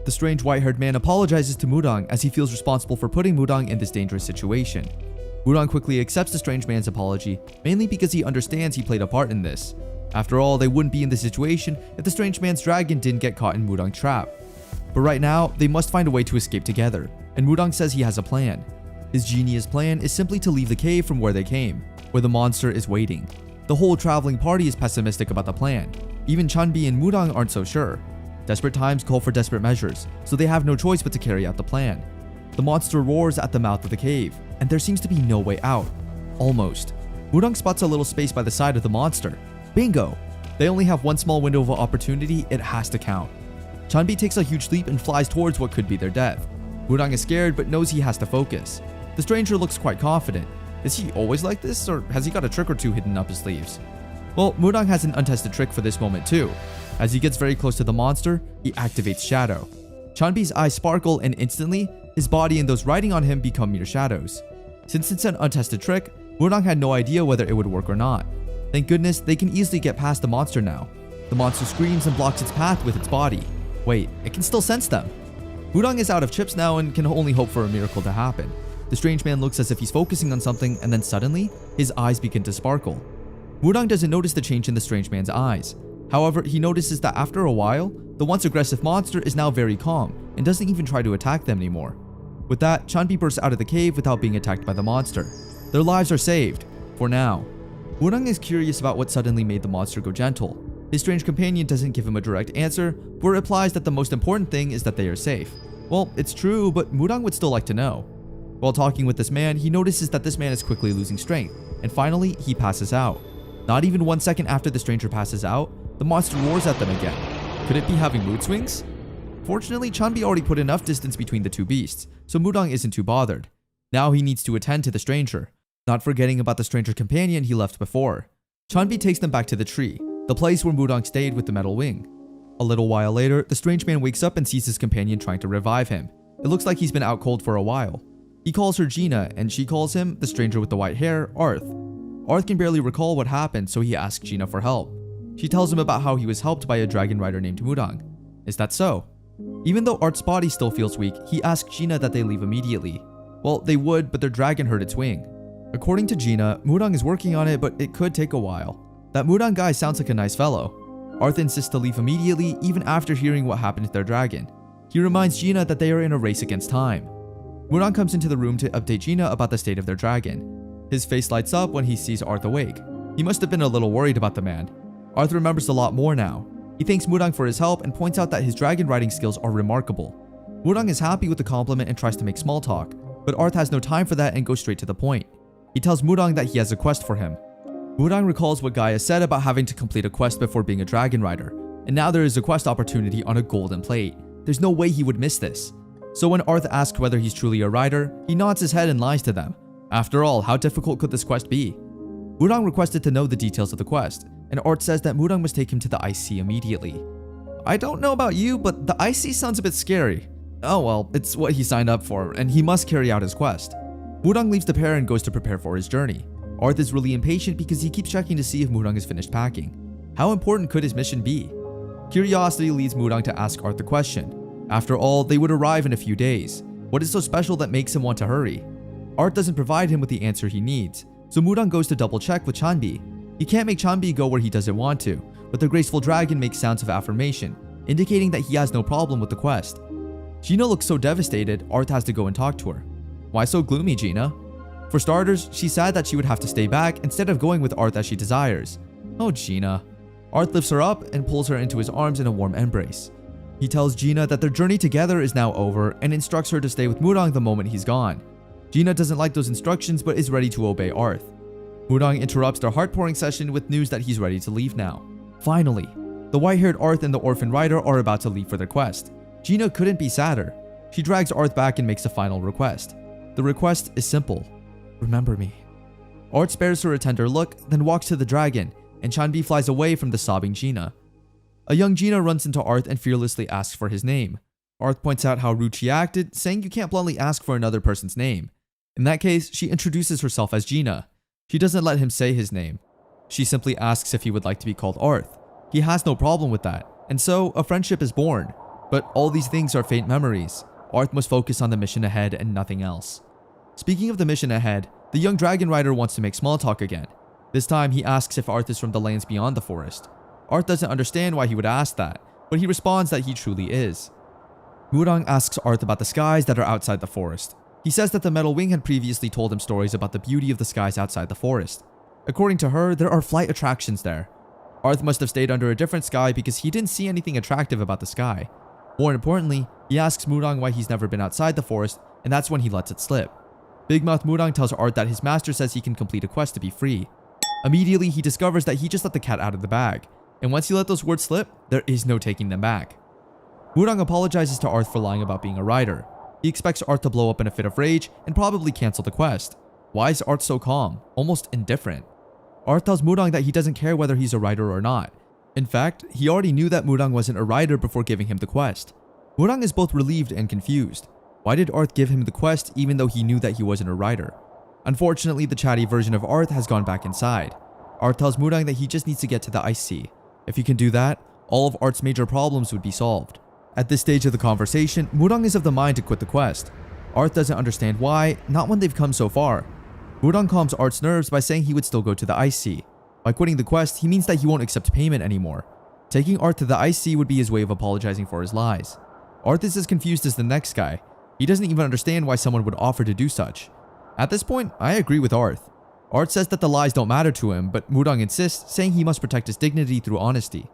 The strange white-haired man apologizes to Wudong as he feels responsible for putting Wudong in this dangerous situation. Wudong quickly accepts the strange man's apology, mainly because he understands he played a part in this. After all, they wouldn't be in this situation if the strange man's dragon didn't get caught in Wudong's trap. But right now, they must find a way to escape together, and Wudong says he has a plan. His genius plan is simply to leave the cave from where they came, where the monster is waiting. The whole traveling party is pessimistic about the plan. Even Chanbi and Wudong aren't so sure. Desperate times call for desperate measures, so they have no choice but to carry out the plan. The monster roars at the mouth of the cave, and there seems to be no way out. Almost. Wudong spots a little space by the side of the monster. Bingo! They only have one small window of opportunity, it has to count. Chanbi takes a huge leap and flies towards what could be their death. Wudong is scared but knows he has to focus. The stranger looks quite confident. Is he always like this, or has he got a trick or two hidden up his sleeves? Well, Wudong has an untested trick for this moment too. As he gets very close to the monster, he activates Shadow. Chanbi's eyes sparkle, and instantly, his body and those riding on him become mere shadows. Since it's an untested trick, Wudong had no idea whether it would work or not. Thank goodness they can easily get past the monster now. The monster screams and blocks its path with its body. Wait, it can still sense them. Wudong is out of chips now and can only hope for a miracle to happen. The strange man looks as if he's focusing on something, and then suddenly, his eyes begin to sparkle. Wudong doesn't notice the change in the strange man's eyes. However, he notices that after a while, the once aggressive monster is now very calm and doesn't even try to attack them anymore. With that, Chanbi bursts out of the cave without being attacked by the monster. Their lives are saved, for now. Wudong is curious about what suddenly made the monster go gentle. His strange companion doesn't give him a direct answer, but replies that the most important thing is that they are safe. Well, it's true, but Wudong would still like to know. While talking with this man, he notices that this man is quickly losing strength, and finally, he passes out. Not even 1 second after the stranger passes out, the monster roars at them again. Could it be having mood swings? Fortunately, Chanbi already put enough distance between the two beasts, so Wudong isn't too bothered. Now he needs to attend to the stranger, not forgetting about the stranger companion he left before. Chanbi takes them back to the tree, the place where Wudong stayed with the metal wing. A little while later, the strange man wakes up and sees his companion trying to revive him. It looks like he's been out cold for a while. He calls her Gina, and she calls him, the stranger with the white hair, Arth. Arth can barely recall what happened, so he asks Gina for help. She tells him about how he was helped by a dragon rider named Wudong. Is that so? Even though Arth's body still feels weak, he asks Gina that they leave immediately. Well, they would, but their dragon hurt its wing. According to Gina, Wudong is working on it, but it could take a while. That Wudong guy sounds like a nice fellow. Arth insists to leave immediately, even after hearing what happened to their dragon. He reminds Gina that they are in a race against time. Wudong comes into the room to update Gina about the state of their dragon. His face lights up when he sees Arth awake. He must have been a little worried about the man. Arth remembers a lot more now. He thanks Wudong for his help and points out that his dragon riding skills are remarkable. Wudong is happy with the compliment and tries to make small talk, but Arth has no time for that and goes straight to the point. He tells Wudong that he has a quest for him. Murang recalls what Gaia said about having to complete a quest before being a dragon rider, and now there is a quest opportunity on a golden plate. There's no way he would miss this. So when Arth asks whether he's truly a rider, he nods his head and lies to them. After all, how difficult could this quest be? Murang requested to know the details of the quest, and Arth says that Murang must take him to the IC immediately. I don't know about you, but the IC sounds a bit scary. Oh well, it's what he signed up for, and he must carry out his quest. Murang leaves the pair and goes to prepare for his journey. Arth is really impatient because he keeps checking to see if Murang is finished packing. How important could his mission be? Curiosity leads Murang to ask Arth the question. After all, they would arrive in a few days. What is so special that makes him want to hurry? Arth doesn't provide him with the answer he needs, so Murang goes to double check with Chanbi. He can't make Chanbi go where he doesn't want to, but the graceful dragon makes sounds of affirmation, indicating that he has no problem with the quest. Gina looks so devastated, Arth has to go and talk to her. Why so gloomy, Gina? For starters, she's sad that she would have to stay back instead of going with Arth as she desires. Oh, Gina. Arth lifts her up and pulls her into his arms in a warm embrace. He tells Gina that their journey together is now over and instructs her to stay with Murang the moment he's gone. Gina doesn't like those instructions but is ready to obey Arth. Murang interrupts their heart-pouring session with news that he's ready to leave now. Finally, the white-haired Arth and the orphan rider are about to leave for their quest. Gina couldn't be sadder. She drags Arth back and makes a final request. The request is simple. Remember me. Arth spares her a tender look, then walks to the dragon, and Chanbi flies away from the sobbing Gina. A young Gina runs into Arth and fearlessly asks for his name. Arth points out how rude she acted, saying you can't bluntly ask for another person's name. In that case, she introduces herself as Gina. She doesn't let him say his name. She simply asks if he would like to be called Arth. He has no problem with that, and so a friendship is born. But all these things are faint memories. Arth must focus on the mission ahead and nothing else. Speaking of the mission ahead, the young dragon rider wants to make small talk again. This time, he asks if Arth is from the lands beyond the forest. Arth doesn't understand why he would ask that, but he responds that he truly is. Murang asks Arth about the skies that are outside the forest. He says that the Metal Wing had previously told him stories about the beauty of the skies outside the forest. According to her, there are flight attractions there. Arth must have stayed under a different sky because he didn't see anything attractive about the sky. More importantly, he asks Murang why he's never been outside the forest, and that's when he lets it slip. Big Mouth Murang tells Arth that his master says he can complete a quest to be free. Immediately, he discovers that he just let the cat out of the bag, and once he let those words slip, there is no taking them back. Murang apologizes to Arth for lying about being a rider. He expects Arth to blow up in a fit of rage and probably cancel the quest. Why is Arth so calm, almost indifferent? Arth tells Murang that he doesn't care whether he's a rider or not. In fact, he already knew that Murang wasn't a rider before giving him the quest. Murang is both relieved and confused. Why did Arth give him the quest even though he knew that he wasn't a rider? Unfortunately, the chatty version of Arth has gone back inside. Arth tells Murang that he just needs to get to the IC. If he can do that, all of Arth's major problems would be solved. At this stage of the conversation, Murang is of the mind to quit the quest. Arth doesn't understand why, not when they've come so far. Murang calms Arth's nerves by saying he would still go to the IC. By quitting the quest, he means that he won't accept payment anymore. Taking Arth to the IC would be his way of apologizing for his lies. Arth is as confused as the next guy. He doesn't even understand why someone would offer to do such. At this point, I agree with Arth. Arth says that the lies don't matter to him, but Murang insists, saying he must protect his dignity through honesty.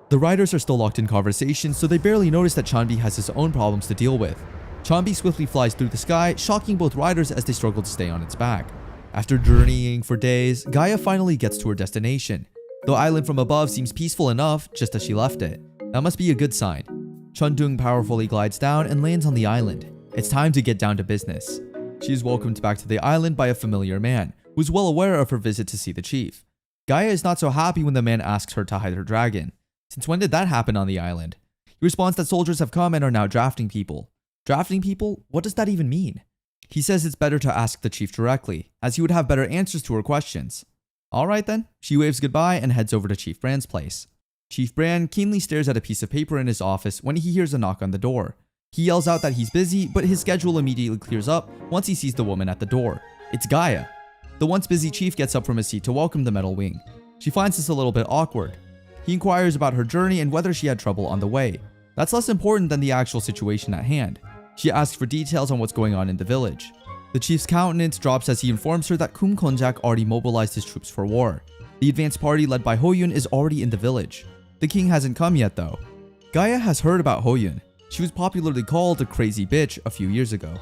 The riders are still locked in conversation, so they barely notice that Chanbi has his own problems to deal with. Chanbi swiftly flies through the sky, shocking both riders as they struggle to stay on its back. After journeying for days, Gaia finally gets to her destination. The island from above seems peaceful enough, just as she left it. That must be a good sign. Chundung powerfully glides down and lands on the island. It's time to get down to business. She is welcomed back to the island by a familiar man, who's well aware of her visit to see the chief. Gaia is not so happy when the man asks her to hide her dragon. Since when did that happen on the island? He responds that soldiers have come and are now drafting people. Drafting people? What does that even mean? He says it's better to ask the chief directly, as he would have better answers to her questions. Alright then, she waves goodbye and heads over to Chief Brand's place. Chief Brand keenly stares at a piece of paper in his office when he hears a knock on the door. He yells out that he's busy, but his schedule immediately clears up once he sees the woman at the door. It's Gaia. The once busy chief gets up from his seat to welcome the Metal Wing. She finds this a little bit awkward. He inquires about her journey and whether she had trouble on the way. That's less important than the actual situation at hand. She asks for details on what's going on in the village. The chief's countenance drops as he informs her that Kum Konjak already mobilized his troops for war. The advanced party led by Hoyun is already in the village. The king hasn't come yet though. Gaia has heard about Hoyun. She was popularly called a crazy bitch a few years ago.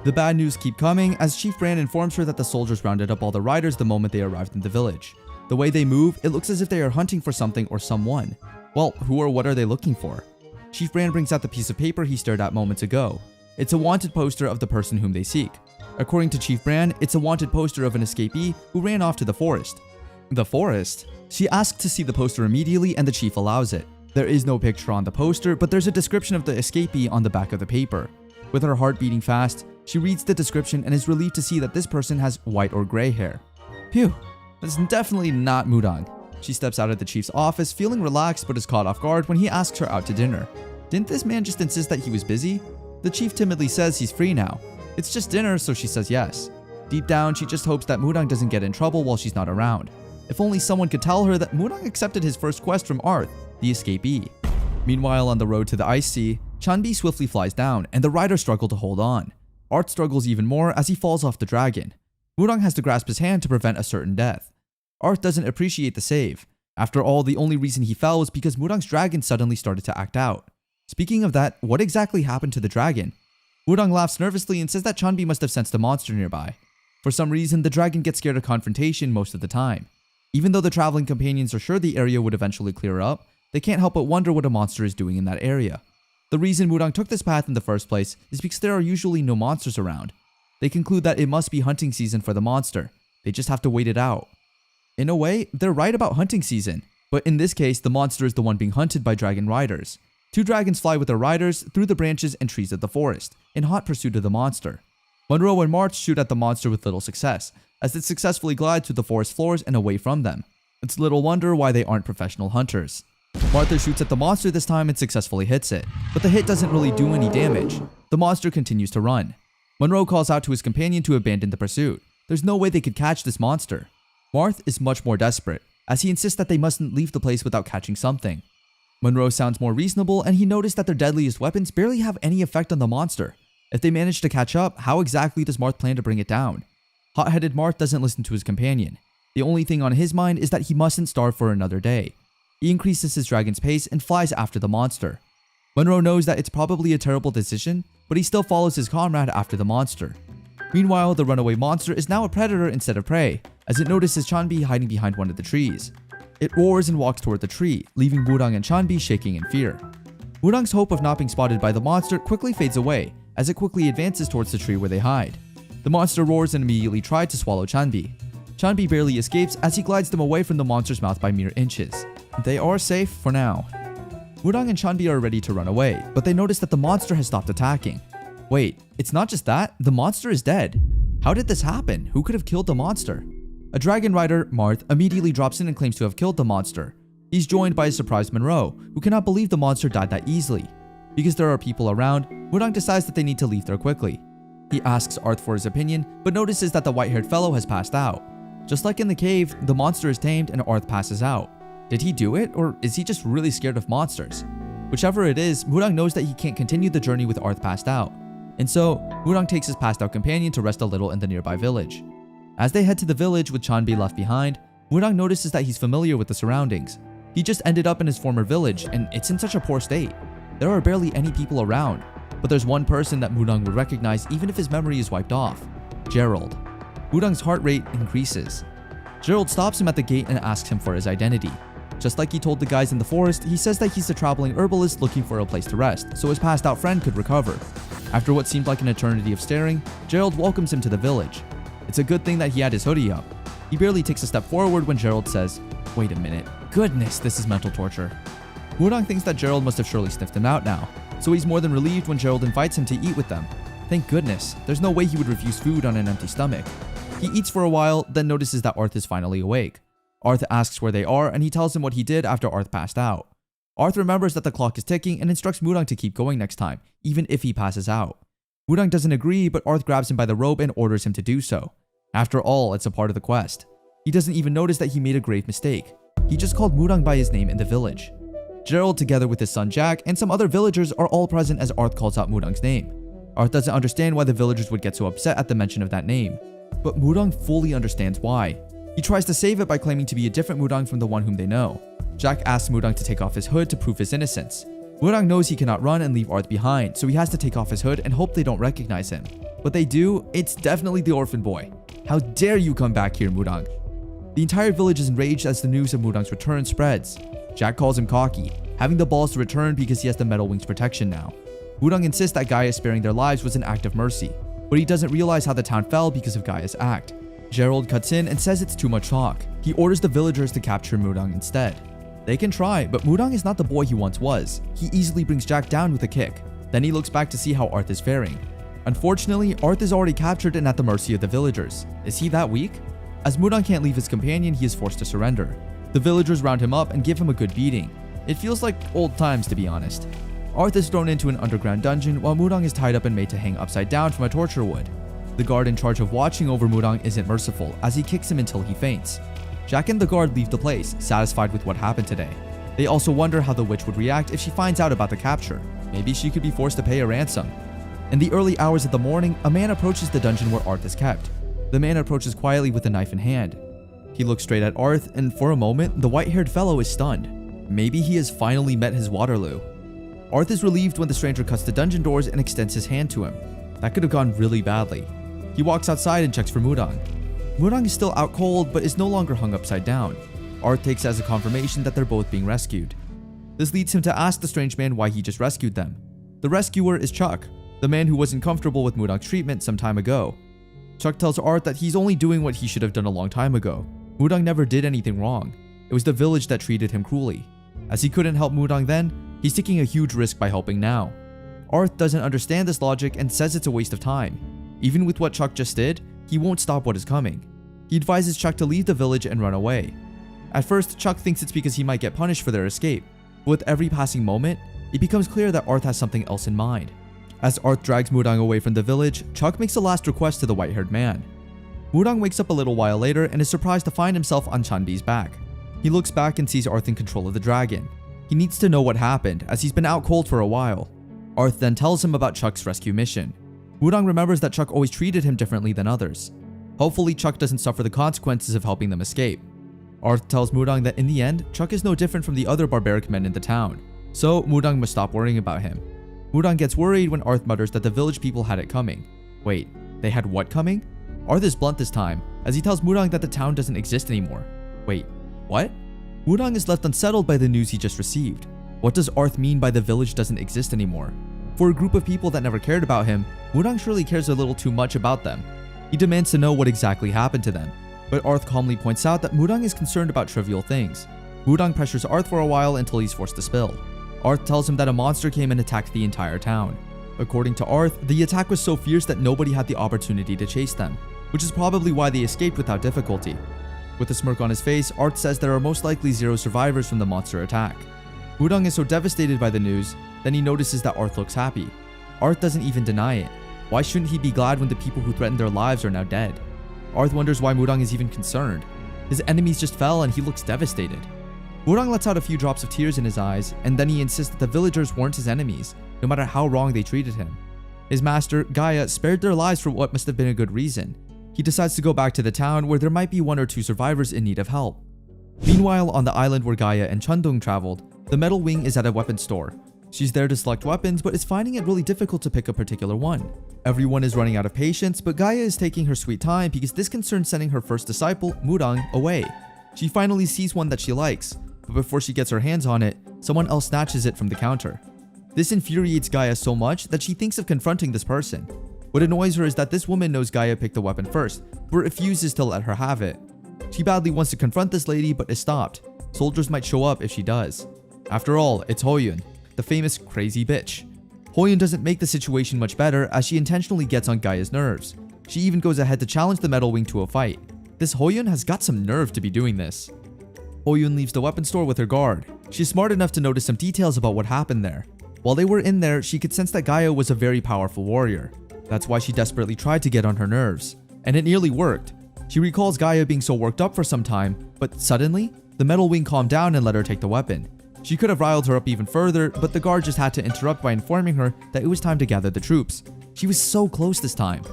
The bad news keep coming as Chief Brand informs her that the soldiers rounded up all the riders the moment they arrived in the village. The way they move, it looks as if they are hunting for something or someone. Well, who or what are they looking for? Chief Bran brings out the piece of paper he stared at moments ago. It's a wanted poster of the person whom they seek. According to Chief Bran, it's a wanted poster of an escapee who ran off to the forest. The forest? She asks to see the poster immediately and the chief allows it. There is no picture on the poster, but there's a description of the escapee on the back of the paper. With her heart beating fast, she reads the description and is relieved to see that this person has white or gray hair. Phew, that's definitely not Mudang. She steps out of the chief's office feeling relaxed but is caught off guard when he asks her out to dinner. Didn't this man just insist that he was busy? The chief timidly says he's free now. It's just dinner, so she says yes. Deep down, she just hopes that Mudang doesn't get in trouble while she's not around. If only someone could tell her that Mudang accepted his first quest from Arth, the escapee. Meanwhile, on the road to the Ice Sea, Chanbi swiftly flies down, and the riders struggle to hold on. Arth struggles even more as he falls off the dragon. Mudang has to grasp his hand to prevent a certain death. Arth doesn't appreciate the save. After all, the only reason he fell was because Mudang's dragon suddenly started to act out. Speaking of that, what exactly happened to the dragon? Mudang laughs nervously and says that Chanbi must have sensed a monster nearby. For some reason, the dragon gets scared of confrontation most of the time. Even though the traveling companions are sure the area would eventually clear up, they can't help but wonder what a monster is doing in that area. The reason Mudang took this path in the first place is because there are usually no monsters around. They conclude that it must be hunting season for the monster. They just have to wait it out. In a way, they're right about hunting season, but in this case, the monster is the one being hunted by dragon riders. Two dragons fly with their riders through the branches and trees of the forest, in hot pursuit of the monster. Monroe and March shoot at the monster with little success, as it successfully glides through the forest floors and away from them. It's little wonder why they aren't professional hunters. Martha shoots at the monster this time and successfully hits it, but the hit doesn't really do any damage. The monster continues to run. Monroe calls out to his companion to abandon the pursuit. There's no way they could catch this monster. Marth is much more desperate, as he insists that they mustn't leave the place without catching something. Monroe sounds more reasonable, and he noticed that their deadliest weapons barely have any effect on the monster. If they manage to catch up, how exactly does Marth plan to bring it down? Hot-headed Marth doesn't listen to his companion. The only thing on his mind is that he mustn't starve for another day. He increases his dragon's pace and flies after the monster. Monroe knows that it's probably a terrible decision, but he still follows his comrade after the monster. Meanwhile, the runaway monster is now a predator instead of prey, as it notices Chanbi hiding behind one of the trees. It roars and walks toward the tree, leaving Mudang and Chanbi shaking in fear. Mudang's hope of not being spotted by the monster quickly fades away, as it quickly advances towards the tree where they hide. The monster roars and immediately tries to swallow Chanbi. Chanbi barely escapes as he glides them away from the monster's mouth by mere inches. They are safe for now. Mudang and Chanbi are ready to run away, but they notice that the monster has stopped attacking. Wait, it's not just that, the monster is dead. How did this happen? Who could have killed the monster? A dragon rider, Marth, immediately drops in and claims to have killed the monster. He's joined by a surprised Monroe, who cannot believe the monster died that easily. Because there are people around, Mudang decides that they need to leave there quickly. He asks Arth for his opinion, but notices that the white-haired fellow has passed out. Just like in the cave, the monster is tamed and Arth passes out. Did he do it, or is he just really scared of monsters? Whichever it is, Mudang knows that he can't continue the journey with Arth passed out. And so, Mudang takes his passed out companion to rest a little in the nearby village. As they head to the village with Chanbi left behind, Mudang notices that he's familiar with the surroundings. He just ended up in his former village, and it's in such a poor state. There are barely any people around, but there's one person that Mudang would recognize even if his memory is wiped off. Gerald. Mudang's heart rate increases. Gerald stops him at the gate and asks him for his identity. Just like he told the guys in the forest, he says that he's a traveling herbalist looking for a place to rest, so his passed out friend could recover. After what seemed like an eternity of staring, Gerald welcomes him to the village. It's a good thing that he had his hoodie up. He barely takes a step forward when Gerald says, "Wait a minute. Goodness, this is mental torture." Mudang thinks that Gerald must have surely sniffed him out now, so he's more than relieved when Gerald invites him to eat with them. Thank goodness, there's no way he would refuse food on an empty stomach. He eats for a while, then notices that Arth is finally awake. Arth asks where they are, and he tells him what he did after Arth passed out. Arth remembers that the clock is ticking and instructs Mudang to keep going next time, even if he passes out. Mudang doesn't agree, but Arth grabs him by the robe and orders him to do so. After all, it's a part of the quest. He doesn't even notice that he made a grave mistake. He just called Mudang by his name in the village. Gerald, together with his son Jack and some other villagers, are all present as Arth calls out Mudang's name. Arth doesn't understand why the villagers would get so upset at the mention of that name, but Mudang fully understands why. He tries to save it by claiming to be a different Mudang from the one whom they know. Jack asks Mudang to take off his hood to prove his innocence. Mudang knows he cannot run and leave Arth behind, so he has to take off his hood and hope they don't recognize him. But they do. It's definitely the orphan boy. How dare you come back here, Mudang? The entire village is enraged as the news of Mudang's return spreads. Jack calls him cocky, having the balls to return because he has the Metal Wing's protection now. Mudang insists that Gaia sparing their lives was an act of mercy, but he doesn't realize how the town fell because of Gaia's act. Gerald cuts in and says it's too much talk. He orders the villagers to capture Mudang instead. They can try, but Mudang is not the boy he once was. He easily brings Jack down with a kick. Then he looks back to see how Arth is faring. Unfortunately, Arth is already captured and at the mercy of the villagers. Is he that weak? As Mudang can't leave his companion, he is forced to surrender. The villagers round him up and give him a good beating. It feels like old times, to be honest. Arth is thrown into an underground dungeon while Mudang is tied up and made to hang upside down from a torture wood. The guard in charge of watching over Mudang isn't merciful as he kicks him until he faints. Jack and the guard leave the place, satisfied with what happened today. They also wonder how the witch would react if she finds out about the capture. Maybe she could be forced to pay a ransom. In the early hours of the morning, a man approaches the dungeon where Arth is kept. The man approaches quietly with a knife in hand. He looks straight at Arth, and for a moment, the white-haired fellow is stunned. Maybe he has finally met his Waterloo. Arth is relieved when the stranger cuts the dungeon doors and extends his hand to him. That could have gone really badly. He walks outside and checks for Mudang. Mudang is still out cold, but is no longer hung upside down. Arth takes as a confirmation that they're both being rescued. This leads him to ask the strange man why he just rescued them. The rescuer is Chuck, the man who wasn't comfortable with Mudang's treatment some time ago. Chuck tells Arth that he's only doing what he should have done a long time ago. Mudang never did anything wrong. It was the village that treated him cruelly. As he couldn't help Mudang then, he's taking a huge risk by helping now. Arth doesn't understand this logic and says it's a waste of time. Even with what Chuck just did, he won't stop what is coming. He advises Chuck to leave the village and run away. At first, Chuck thinks it's because he might get punished for their escape. But with every passing moment, it becomes clear that Arth has something else in mind. As Arth drags Mudang away from the village, Chuck makes a last request to the white-haired man. Mudang wakes up a little while later and is surprised to find himself on Chanbi's back. He looks back and sees Arth in control of the dragon. He needs to know what happened, as he's been out cold for a while. Arth then tells him about Chuck's rescue mission. Mudang remembers that Chuck always treated him differently than others. Hopefully, Chuck doesn't suffer the consequences of helping them escape. Arth tells Mudang that in the end, Chuck is no different from the other barbaric men in the town, so Mudang must stop worrying about him. Mudang gets worried when Arth mutters that the village people had it coming. Wait, they had what coming? Arth is blunt this time, as he tells Mudang that the town doesn't exist anymore. Wait, what? Mudang is left unsettled by the news he just received. What does Arth mean by the village doesn't exist anymore? For a group of people that never cared about him, Mudang surely cares a little too much about them. He demands to know what exactly happened to them, but Arth calmly points out that Mudang is concerned about trivial things. Mudang pressures Arth for a while until he's forced to spill. Arth tells him that a monster came and attacked the entire town. According to Arth, the attack was so fierce that nobody had the opportunity to chase them, which is probably why they escaped without difficulty. With a smirk on his face, Arth says there are most likely 0 survivors from the monster attack. Mudang is so devastated by the news, then he notices that Arth looks happy. Arth doesn't even deny it. Why shouldn't he be glad when the people who threatened their lives are now dead? Arth wonders why Mudang is even concerned. His enemies just fell and he looks devastated. Mudang lets out a few drops of tears in his eyes, and then he insists that the villagers weren't his enemies, no matter how wrong they treated him. His master, Gaia, spared their lives for what must have been a good reason. He decides to go back to the town where there might be 1 or 2 survivors in need of help. Meanwhile, on the island where Gaia and Chundung traveled, the Metal Wing is at a weapons store. She's there to select weapons, but is finding it really difficult to pick a particular one. Everyone is running out of patience, but Gaia is taking her sweet time because this concerns sending her first disciple, Mudang, away. She finally sees one that she likes, but before she gets her hands on it, someone else snatches it from the counter. This infuriates Gaia so much that she thinks of confronting this person. What annoys her is that this woman knows Gaia picked the weapon first, but refuses to let her have it. She badly wants to confront this lady, but is stopped. Soldiers might show up if she does. After all, it's Hoyun, the famous crazy bitch. Hoyun doesn't make the situation much better as she intentionally gets on Gaia's nerves. She even goes ahead to challenge the Metal Wing to a fight. This Hoyun has got some nerve to be doing this. Hoyun leaves the weapon store with her guard. She's smart enough to notice some details about what happened there. While they were in there, she could sense that Gaia was a very powerful warrior. That's why she desperately tried to get on her nerves. And it nearly worked. She recalls Gaia being so worked up for some time, but suddenly, the Metal Wing calmed down and let her take the weapon. She could have riled her up even further, but the guard just had to interrupt by informing her that it was time to gather the troops. She was so close this time.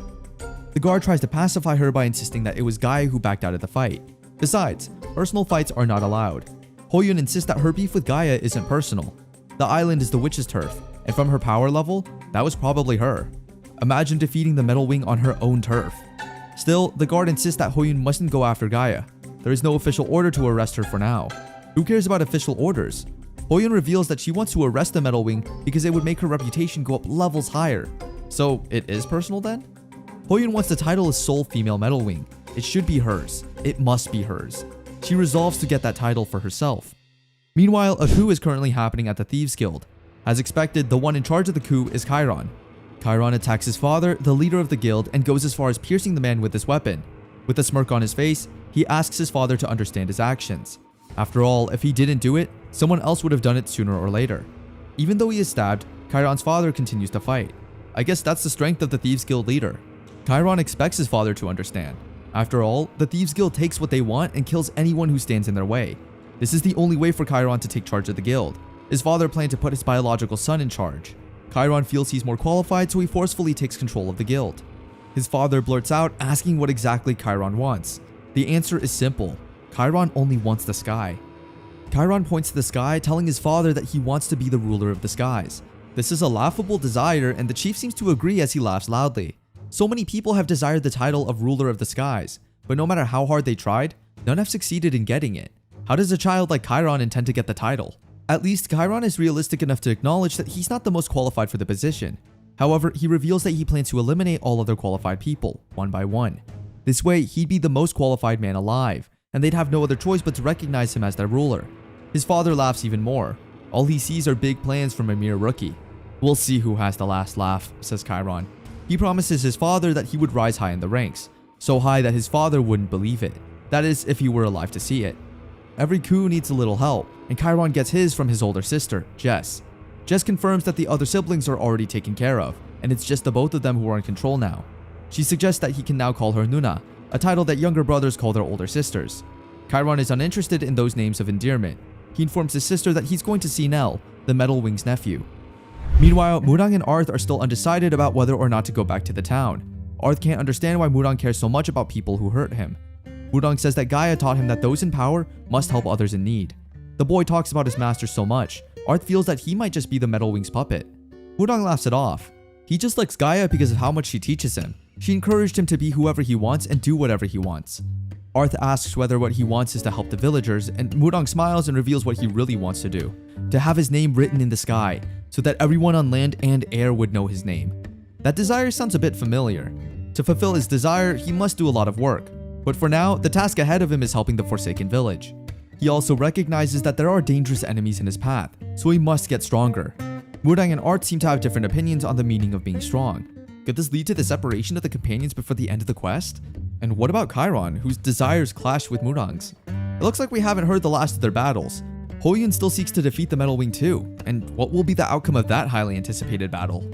The guard tries to pacify her by insisting that it was Gaia who backed out of the fight. Besides, personal fights are not allowed. Hoyun insists that her beef with Gaia isn't personal. The island is the witch's turf, and from her power level, that was probably her. Imagine defeating the Metal Wing on her own turf. Still, the guard insists that Hoyun mustn't go after Gaia. There is no official order to arrest her for now. Who cares about official orders? Hoyun reveals that she wants to arrest the Metal Wing because it would make her reputation go up levels higher. So it is personal then? Hoyun wants the title as sole female Metal Wing. It should be hers. It must be hers. She resolves to get that title for herself. Meanwhile, a coup is currently happening at the Thieves Guild. As expected, the one in charge of the coup is Chiron. Chiron attacks his father, the leader of the guild, and goes as far as piercing the man with his weapon. With a smirk on his face, he asks his father to understand his actions. After all, if he didn't do it, someone else would have done it sooner or later. Even though he is stabbed, Chiron's father continues to fight. I guess that's the strength of the Thieves Guild leader. Chiron expects his father to understand. After all, the Thieves Guild takes what they want and kills anyone who stands in their way. This is the only way for Chiron to take charge of the guild. His father planned to put his biological son in charge. Chiron feels he's more qualified, so he forcefully takes control of the guild. His father blurts out, asking what exactly Chiron wants. The answer is simple. Chiron only wants the sky. Chiron points to the sky, telling his father that he wants to be the ruler of the skies. This is a laughable desire, and the chief seems to agree as he laughs loudly. So many people have desired the title of ruler of the skies, but no matter how hard they tried, none have succeeded in getting it. How does a child like Chiron intend to get the title? At least Chiron is realistic enough to acknowledge that he's not the most qualified for the position. However, he reveals that he plans to eliminate all other qualified people, one by one. This way, he'd be the most qualified man alive, and they'd have no other choice but to recognize him as their ruler. His father laughs even more. All he sees are big plans from a mere rookie. We'll see who has the last laugh, says Chiron. He promises his father that he would rise high in the ranks, so high that his father wouldn't believe it. That is, if he were alive to see it. Every coup needs a little help, and Chiron gets his from his older sister, Jess. Jess confirms that the other siblings are already taken care of, and it's just the both of them who are in control now. She suggests that he can now call her Nuna, a title that younger brothers call their older sisters. Chiron is uninterested in those names of endearment. He informs his sister that he's going to see Nell, the Metal Wing's nephew. Meanwhile, Murang and Arth are still undecided about whether or not to go back to the town. Arth can't understand why Murang cares so much about people who hurt him. Murang says that Gaia taught him that those in power must help others in need. The boy talks about his master so much, Arth feels that he might just be the Metal Wing's puppet. Murang laughs it off. He just likes Gaia because of how much she teaches him. She encouraged him to be whoever he wants and do whatever he wants. Arth asks whether what he wants is to help the villagers, and Murang smiles and reveals what he really wants to do. To have his name written in the sky, so that everyone on land and air would know his name. That desire sounds a bit familiar. To fulfill his desire, he must do a lot of work. But for now, the task ahead of him is helping the Forsaken Village. He also recognizes that there are dangerous enemies in his path, so he must get stronger. Murang and Arth seem to have different opinions on the meaning of being strong. Could this lead to the separation of the companions before the end of the quest? And what about Chiron, whose desires clash with Murang's? It looks like we haven't heard the last of their battles. Hoyun still seeks to defeat the Metal Wing too, and what will be the outcome of that highly anticipated battle?